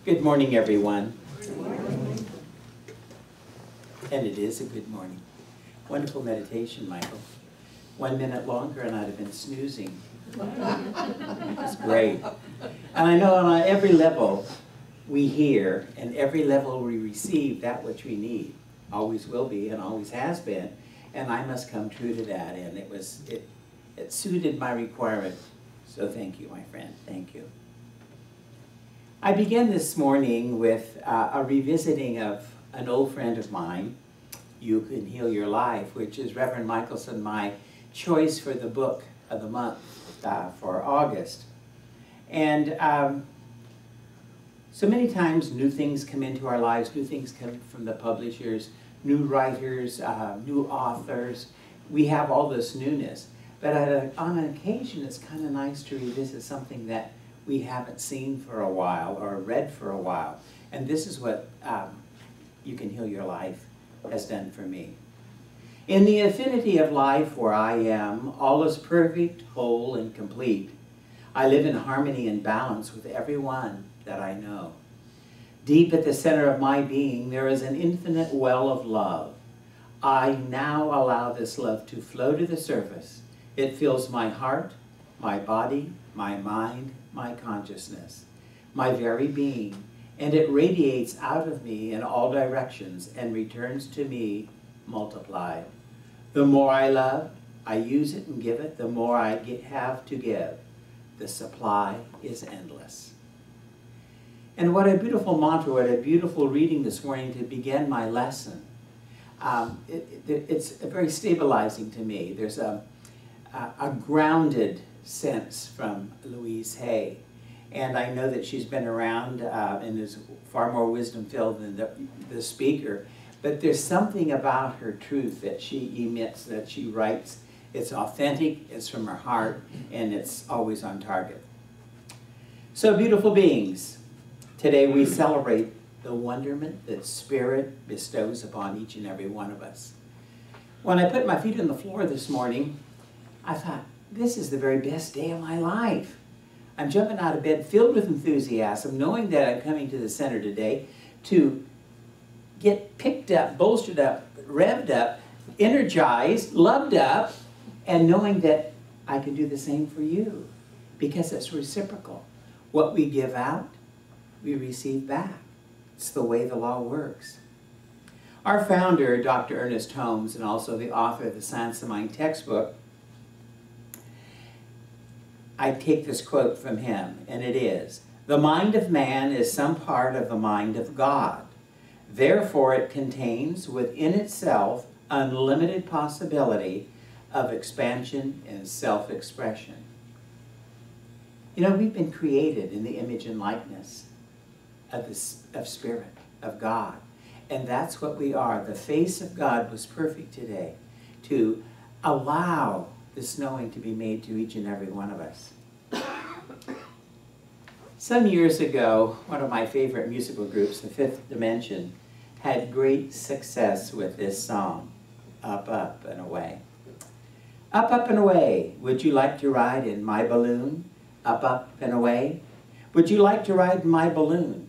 Good morning, everyone. Good morning. And it is a good morning. Wonderful meditation, Michael. 1 minute longer and I'd have been snoozing. It's great. And I know on every level we hear, and every level we receive that which we need. Always will be and always has been. And I must come true to that. And it suited my requirement. So thank you, my friend. Thank you. I began this morning with a revisiting of an old friend of mine, You Can Heal Your Life, which is Reverend Michelson, my choice for the book of the month for August. And so many times new things come into our lives, new things come from the publishers, new writers, new authors. We have all this newness. But on an occasion, it's kind of nice to revisit something that we haven't seen for a while or read for a while. And this is what You Can Heal Your Life has done for me. In the affinity of life where I am, all is perfect, whole, and complete. I live in harmony and balance with everyone that I know. Deep at the center of my being, there is an infinite well of love. I now allow this love to flow to the surface. It fills my heart, my body, my mind, my consciousness, my very being, and it radiates out of me in all directions and returns to me multiplied. The more I love, I use it and give it, the more I have to give. The supply is endless. And what a beautiful mantra, what a beautiful reading this morning to begin my lesson. It's very stabilizing to me. There's a grounded sense from Louise Hay. And I know that she's been around and is far more wisdom-filled than the speaker. But there's something about her truth that she emits, that she writes. It's authentic, it's from her heart, and it's always on target. So, beautiful beings, today we celebrate the wonderment that Spirit bestows upon each and every one of us. When I put my feet on the floor this morning, I thought, this is the very best day of my life. I'm jumping out of bed filled with enthusiasm, knowing that I'm coming to the center today to get picked up, bolstered up, revved up, energized, loved up, and knowing that I can do the same for you because it's reciprocal. What we give out, we receive back. It's the way the law works. Our founder, Dr. Ernest Holmes, and also the author of the Science of Mind textbook, I take this quote from him, and it is, "The mind of man is some part of the mind of God. Therefore, it contains within itself unlimited possibility of expansion and self-expression." You know, we've been created in the image and likeness of Spirit, of God. And that's what we are. The face of God was perfect today to allow this knowing to be made to each and every one of us. Some years ago, one of my favorite musical groups, The Fifth Dimension, had great success with this song, Up, Up, and Away. Up, up, and away. Would you like to ride in my balloon? Up, up, and away. Would you like to ride in my balloon?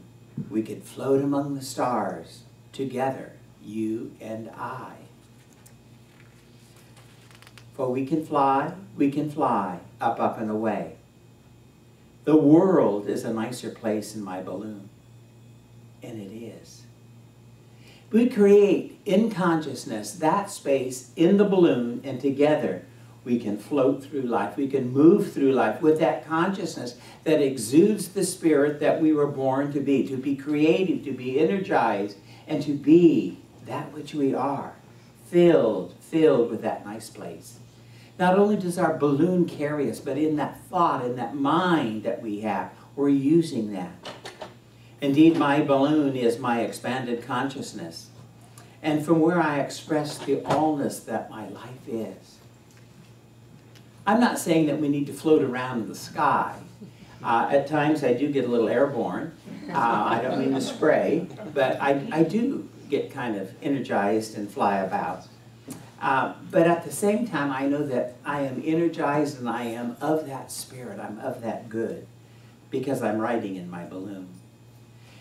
We could float among the stars, together, you and I. For we can fly, up, up, and away. The world is a nicer place in my balloon. And it is. We create in consciousness that space in the balloon, and together we can float through life. We can move through life with that consciousness that exudes the spirit that we were born to be creative, to be energized, and to be that which we are, filled with that nice place. Not only does our balloon carry us, but in that thought, in that mind that we have, we're using that. Indeed, my balloon is my expanded consciousness, and from where I express the allness that my life is. I'm not saying that we need to float around in the sky. At times I do get a little airborne. I don't mean to spray, but I do get kind of energized and fly about. But at the same time, I know that I am energized and I am of that spirit. I'm of that good because I'm riding in my balloon.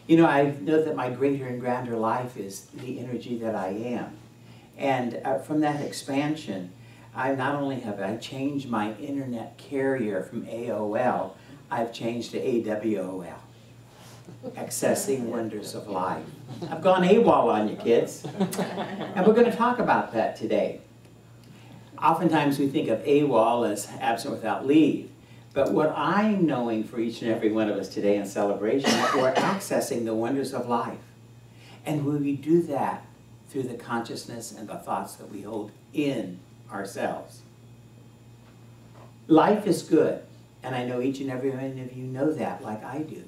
You know, I know that my greater and grander life is the energy that I am. And from that expansion, I not only have I changed my internet carrier from AOL, I've changed to AWOL, accessing wonders of life. I've gone AWOL on you, kids. And we're going to talk about that today. Oftentimes we think of AWOL as absent without leave. But what I'm knowing for each and every one of us today in celebration, that we're accessing the wonders of life. And when we do that through the consciousness and the thoughts that we hold in ourselves. Life is good, and I know each and every one of you know that like I do.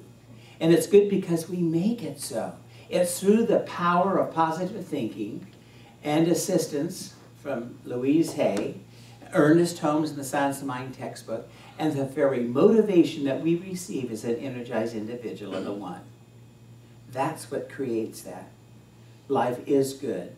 And it's good because we make it so. It's through the power of positive thinking and assistance from Louise Hay, Ernest Holmes in the Science of Mind textbook, and the very motivation that we receive as an energized individual in the one. That's what creates that. Life is good.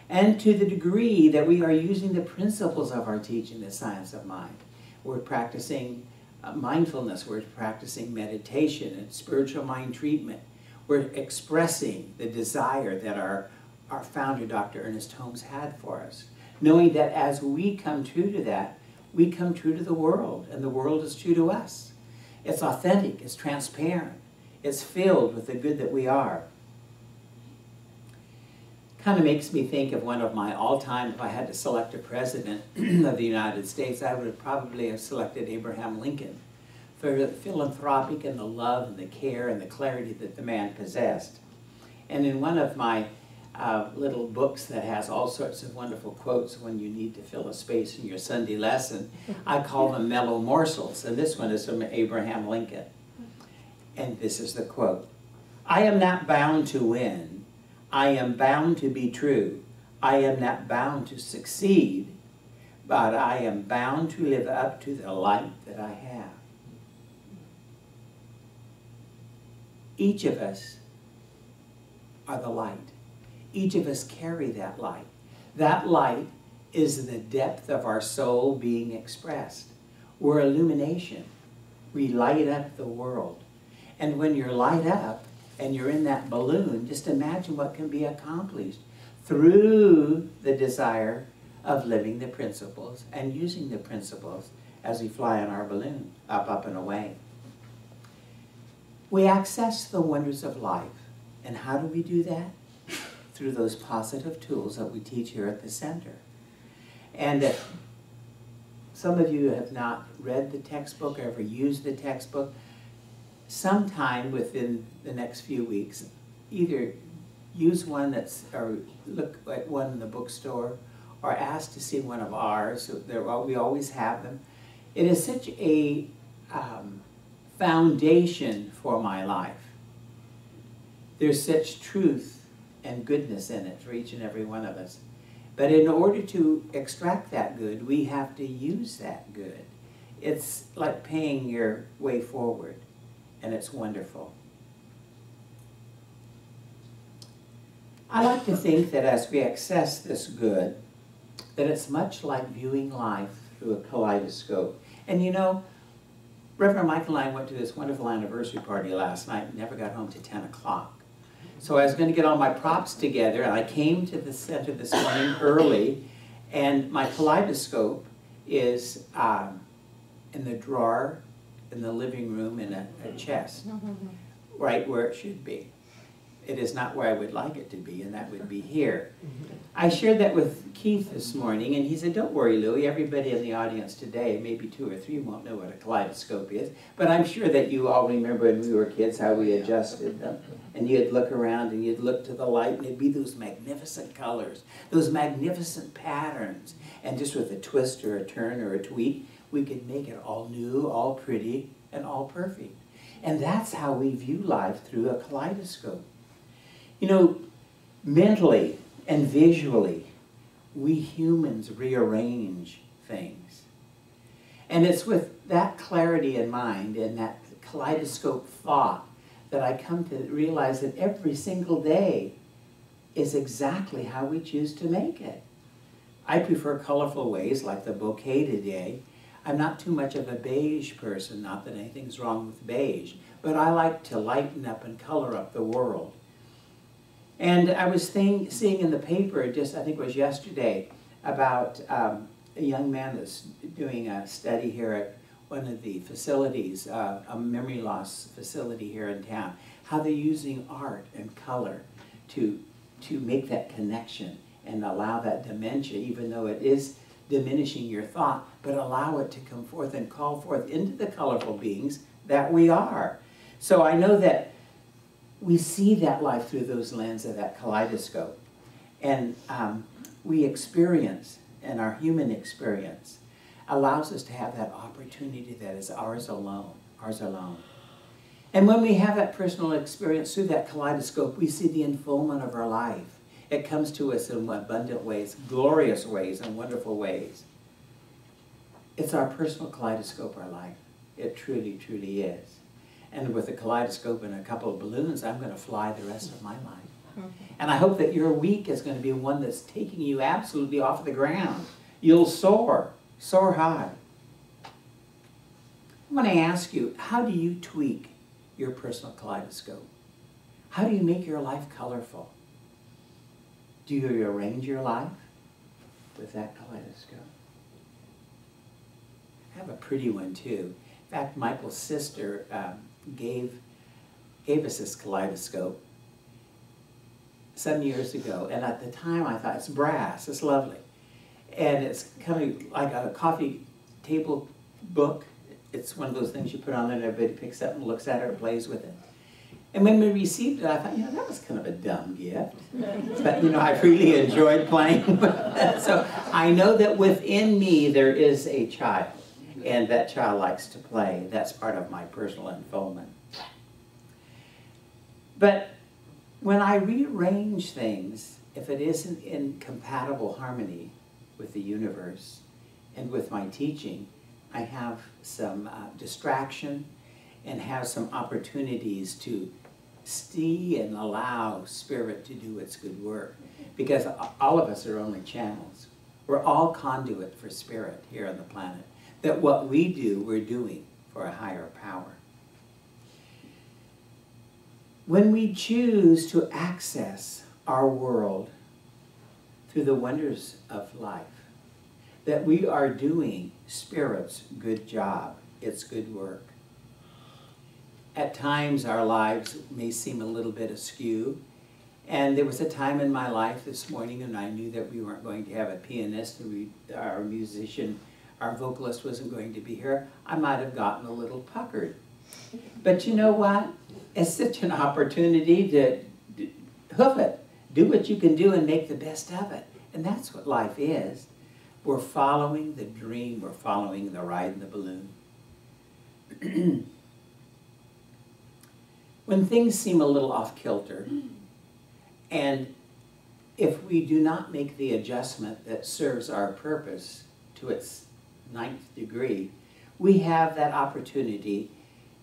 And to the degree that we are using the principles of our teaching, the science of mind, we're practicing mindfulness, we're practicing meditation and spiritual mind treatment. We're expressing the desire that our founder, Dr. Ernest Holmes, had for us, knowing that as we come true to that, we come true to the world, and the world is true to us. It's authentic, it's transparent, it's filled with the good that we are. Kind of makes me think of one of my all-time, if I had to select a president of the United States, I would probably have selected Abraham Lincoln for the philanthropic and the love and the care and the clarity that the man possessed. And in one of my little books that has all sorts of wonderful quotes when you need to fill a space in your Sunday lesson, I call them mellow morsels, and this one is from Abraham Lincoln. And this is the quote: "I am not bound to win. I am bound to be true. I am not bound to succeed, but I am bound to live up to the light that I have." Each of us are the light. Each of us carry that light. That light is the depth of our soul being expressed. We're illumination. We light up the world. And when you're light up and you're in that balloon, just imagine what can be accomplished through the desire of living the principles and using the principles as we fly on our balloon, up, up, and away. We access the wonders of life. And how do we do that? Through those positive tools that we teach here at the center. And if some of you have not read the textbook or ever used the textbook, sometime within the next few weeks, either use one or look at one in the bookstore, or ask to see one of ours. We always have them. It is such a foundation for my life. There's such truth and goodness in it for each and every one of us. But in order to extract that good, we have to use that good. It's like paying your way forward, and it's wonderful. I like to think that as we access this good, that it's much like viewing life through a kaleidoscope. And you know, Reverend Michael and I went to this wonderful anniversary party last night and never got home till 10 o'clock. So I was going to get all my props together, and I came to the center this morning early, and my kaleidoscope is in the drawer in the living room in a chest, right where it should be. It is not where I would like it to be, and that would be here. I shared that with Keith this morning, and he said, "Don't worry, Louie, everybody in the audience today, maybe 2 or 3 won't know what a kaleidoscope is, but I'm sure that you all remember when we were kids how we adjusted them. And you'd look around and you'd look to the light, and it'd be those magnificent colors, those magnificent patterns. And just with a twist or a turn or a tweak, we could make it all new, all pretty, and all perfect. And that's how we view life through a kaleidoscope. You know, mentally and visually, we humans rearrange things. And it's with that clarity in mind and that kaleidoscope thought that I come to realize that every single day is exactly how we choose to make it. I prefer colorful ways, like the bouquet today. I'm not too much of a beige person, not that anything's wrong with beige, but I like to lighten up and color up the world. And I was seeing in the paper, just I think it was yesterday, about a young man that's doing a study here at one of the facilities, a memory loss facility here in town, how they're using art and color to make that connection and allow that dementia, even though it is diminishing your thought, but allow it to come forth and call forth into the colorful beings that we are. So I know that we see that life through those lenses of that kaleidoscope. And we experience, and our human experience allows us to have that opportunity that is ours alone, ours alone. And when we have that personal experience through that kaleidoscope, we see the unfoldment of our life. It comes to us in abundant ways, glorious ways, and wonderful ways. It's our personal kaleidoscope, our life. It truly, truly is. And with a kaleidoscope and a couple of balloons, I'm going to fly the rest of my life. And I hope that your week is going to be one that's taking you absolutely off the ground. You'll soar, soar high. I want to ask you, how do you tweak your personal kaleidoscope? How do you make your life colorful? Do you arrange your life with that kaleidoscope? I have a pretty one too. In fact, Michael's sister gave us this kaleidoscope some years ago, and at the time I thought, it's brass, it's lovely. And it's kind of like a coffee table book. It's one of those things you put on there and everybody picks up and looks at it or plays with it. And when we received it, I thought, that was kind of a dumb gift. But, I really enjoyed playing with it. So I know that within me there is a child, and that child likes to play. That's part of my personal unfoldment. But when I rearrange things, if it isn't in compatible harmony with the universe and with my teaching, I have some distraction and have some opportunities to see and allow Spirit to do its good work. Because all of us are only channels. We're all conduit for Spirit here on the planet. That what we do, we're doing for a higher power. When we choose to access our world through the wonders of life, that we are doing Spirit's good job, its good work. At times our lives may seem a little bit askew, and there was a time in my life this morning and I knew that we weren't going to have a pianist, and our musician, our vocalist wasn't going to be here. I might have gotten a little puckered. But you know what? It's such an opportunity to hoof it. Do what you can do and make the best of it. And that's what life is. We're following the dream. We're following the ride in the balloon. When things seem a little off-kilter, and if we do not make the adjustment that serves our purpose to its 9th degree, we have that opportunity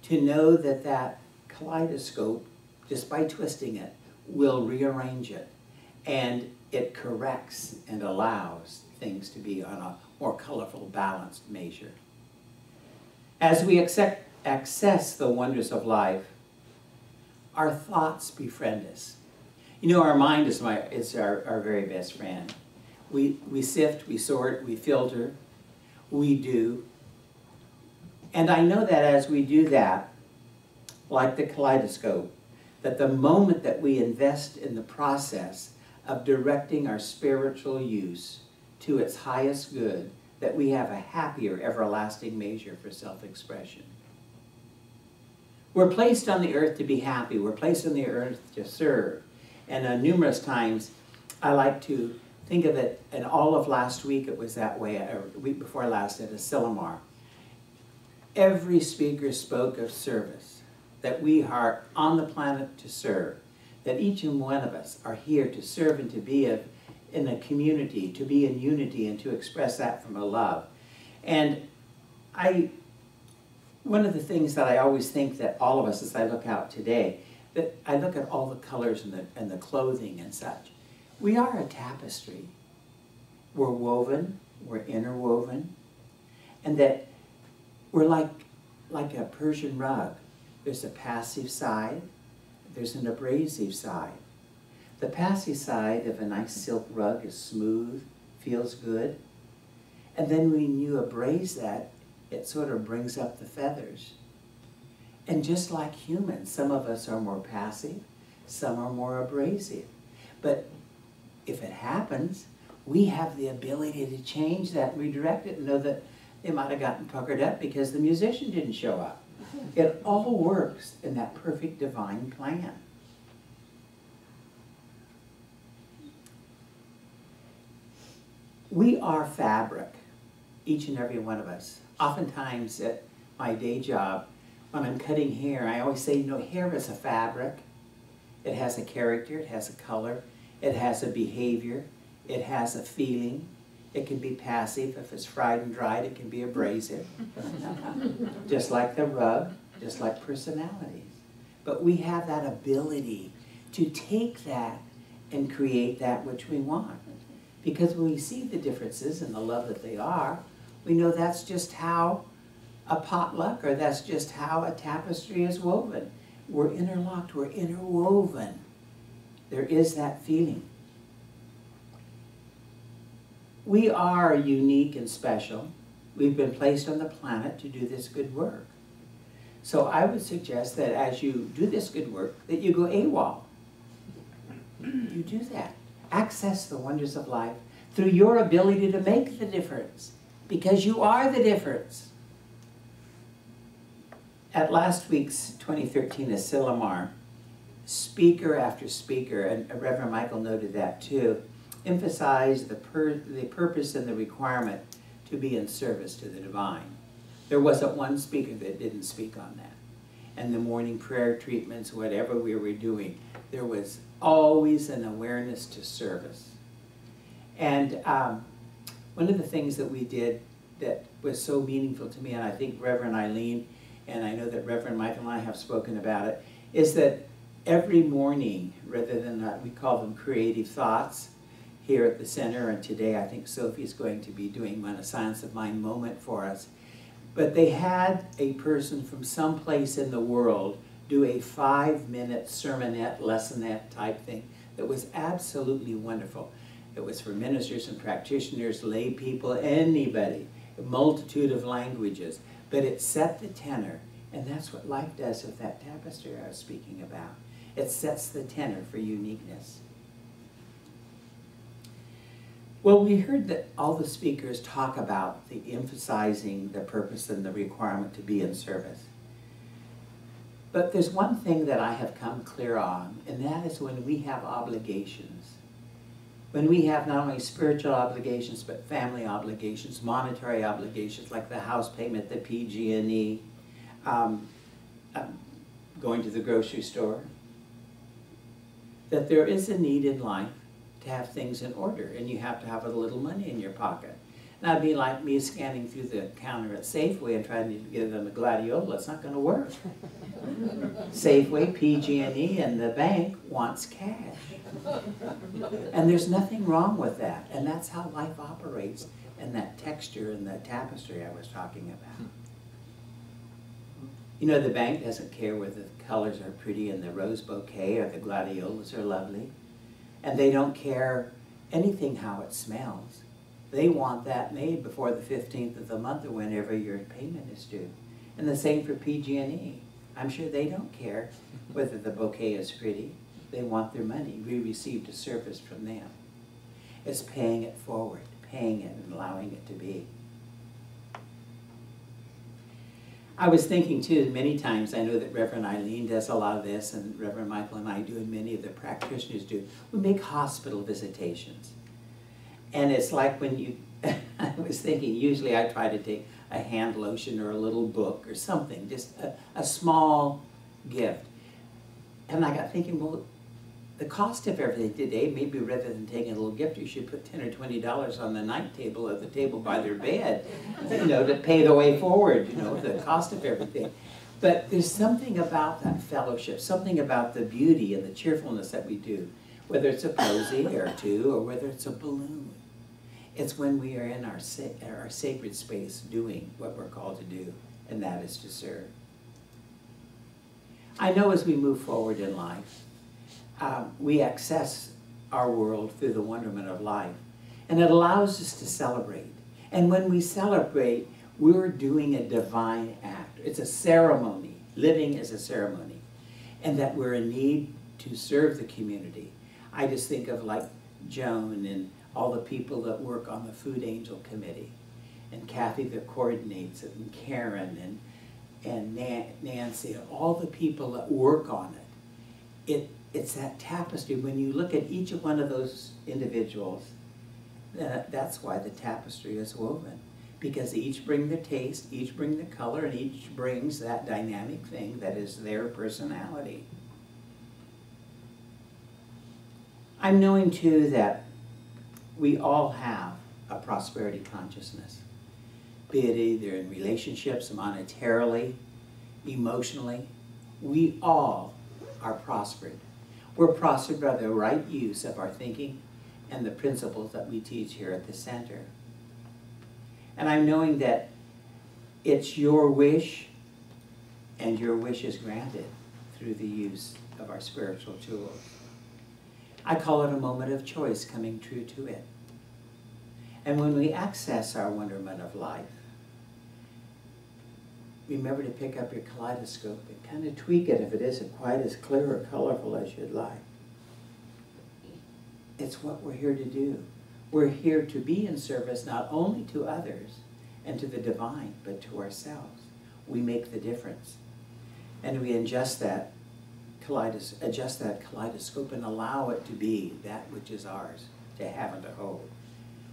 to know that that kaleidoscope, just by twisting it, will rearrange it. And it corrects and allows things to be on a more colorful, balanced measure. As we access the wonders of life, our thoughts befriend us. Our mind is our very best friend. We sift, we sort, we filter, we do. And I know that as we do that, like the kaleidoscope, that the moment that we invest in the process of directing our spiritual use to its highest good, that we have a happier, everlasting measure for self-expression. We're placed on the earth to be happy. We're placed on the earth to serve. And numerous times, I like to think of it, and all of last week it was that way, or the week before last at Asilomar. Every speaker spoke of service, that we are on the planet to serve, that each and one of us are here to serve and to be in a community, to be in unity and to express that from a love. And one of the things that I always think that all of us, as I look out today, that I look at all the colors and the clothing and such. We are a tapestry. We're woven, we're interwoven, and that we're like a Persian rug. There's a passive side. There's an abrasive side. The passive side of a nice silk rug is smooth, feels good. And then when you abrase that, it sort of brings up the feathers. And just like humans, some of us are more passive, some are more abrasive. But if it happens, we have the ability to change that and redirect it and know that they might have gotten puckered up because the musician didn't show up. It all works in that perfect divine plan. We are fabric, each and every one of us. Oftentimes at my day job, when I'm cutting hair, I always say, you know, hair is a fabric. It has a character, it has a color, it has a behavior, it has a feeling. It can be passive. If it's fried and dried, it can be abrasive. Just like the rug, just like personalities. But we have that ability to take that and create that which we want. Because when we see the differences and the love that they are, we know that's just how a potluck, or that's just how a tapestry is woven. We're interlocked, we're interwoven. There is that feeling. We are unique and special. We've been placed on the planet to do this good work. So I would suggest that as you do this good work, that you go AWOL. You do that. Access the wonders of life through your ability to make the difference, because you are the difference. At last week's 2013 Asilomar, speaker after speaker, and Reverend Michael noted that too, emphasized the purpose and the requirement to be in service to the divine. There wasn't one speaker that didn't speak on that. And the morning prayer treatments, whatever we were doing, there was always an awareness to service. And one of the things that we did that was so meaningful to me, and I think Reverend Eileen, and I know that Reverend Michael and I have spoken about it, is that every morning, rather than, we call them creative thoughts, here at the center, and today I think Sophie's going to be doing one, a Science of Mind moment for us. But they had a person from someplace in the world do a 5-minute sermonette, lessonette type thing that was absolutely wonderful. It was for ministers and practitioners, lay people, anybody, a multitude of languages. But it set the tenor, and that's what life does with that tapestry I was speaking about. It sets the tenor for uniqueness. Well, we heard that all the speakers talk about the emphasizing the purpose and the requirement to be in service. But there's one thing that I have come clear on, and that is when we have obligations. When we have not only spiritual obligations, but family obligations, monetary obligations, like the house payment, the PG&E, going to the grocery store, that there is a need in life to have things in order, and you have to have a little money in your pocket. And that'd be like me scanning through the counter at Safeway and trying to give them a gladiola. It's not going to work. Safeway, PG&E, and the bank wants cash. And there's nothing wrong with that. And that's how life operates, and that texture and that tapestry I was talking about. You know, the bank doesn't care whether the colors are pretty and the rose bouquet or the gladiolas are lovely. And they don't care anything how it smells. They want that made before the 15th of the month or whenever your payment is due. And the same for PG&E. I'm sure they don't care whether the bouquet is pretty. They want their money. We received a service from them. It's paying it forward, paying it and allowing it to be. I was thinking too, many times, I know that Reverend Eileen does a lot of this, and Reverend Michael and I do, and many of the practitioners do. We make hospital visitations. And it's like when you, I was thinking, usually I try to take a hand lotion or a little book or something, just a small gift. And I got thinking, well, the cost of everything today, maybe rather than taking a little gift, you should put $10 or $20 on the night table or the table by their bed, you know, to pay the way forward, you know, the cost of everything. But there's something about that fellowship, something about the beauty and the cheerfulness that we do, whether it's a posy or two, or whether it's a balloon. It's when we are in our sacred space doing what we're called to do, and that is to serve. I know as we move forward in life, we access our world through the wonderment of life, and it allows us to celebrate. And when we celebrate, we're doing a divine act. It's a ceremony. Living is a ceremony. And that we're in need to serve the community. I just think of like Joan and all the people that work on the Food Angel Committee, and Kathy that coordinates it, and Karen and Nancy, and all the people that work on it. It's that tapestry. When you look at each one of those individuals, that's why the tapestry is woven. Because each bring the taste, each bring the color, and each brings that dynamic thing that is their personality. I'm knowing too that we all have a prosperity consciousness, be it either in relationships, monetarily, emotionally. We all are prospered. We're prospered by the right use of our thinking and the principles that we teach here at the center. And I'm knowing that it's your wish, and your wish is granted through the use of our spiritual tools. I call it a moment of choice coming true to it. And when we access our wonderment of life, remember to pick up your kaleidoscope and kind of tweak it if it isn't quite as clear or colorful as you'd like. It's what we're here to do. We're here to be in service not only to others and to the divine, but to ourselves. We make the difference. And we adjust that kaleidoscope and allow it to be that which is ours, to have and to hold.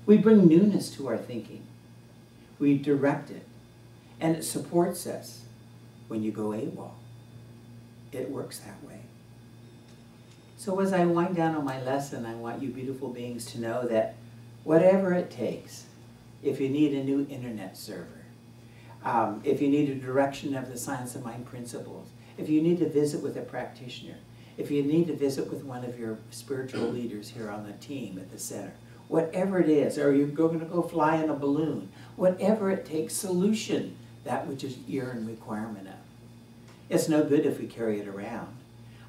We bring newness to our thinking. We direct it. And it supports us when you go AWOL. It works that way. So as I wind down on my lesson, I want you beautiful beings to know that whatever it takes, if you need a new internet server, if you need a direction of the Science of Mind principles, if you need to visit with a practitioner, if you need to visit with one of your spiritual leaders here on the team at the center, whatever it is, or you're going to go fly in a balloon, whatever it takes, solution that which is you're in requirement of. It's no good if we carry it around.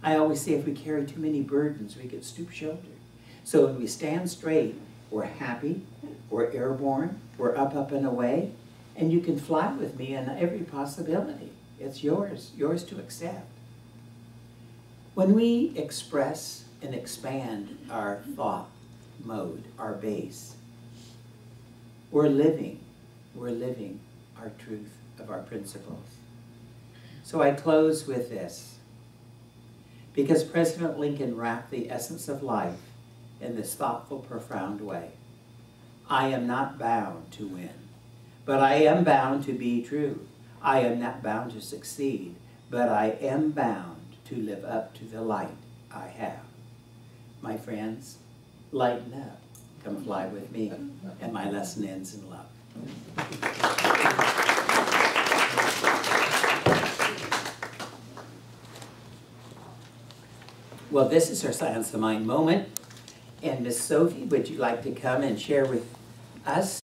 I always say if we carry too many burdens, we get stoop-shouldered. So when we stand straight, we're happy, we're airborne, we're up and away, and you can fly with me in every possibility. It's yours to accept. When we express and expand our thought mode, our base, we're living our truth of our principles. So I close with this. Because President Lincoln wrapped the essence of life in this thoughtful, profound way. I am not bound to win, but I am bound to be true. I am not bound to succeed, but I am bound to live up to the light I have. My friends, lighten up. Come fly with me. And my lesson ends in love. Well, this is our Science of Mind moment. And Miss Sophie, would you like to come and share with us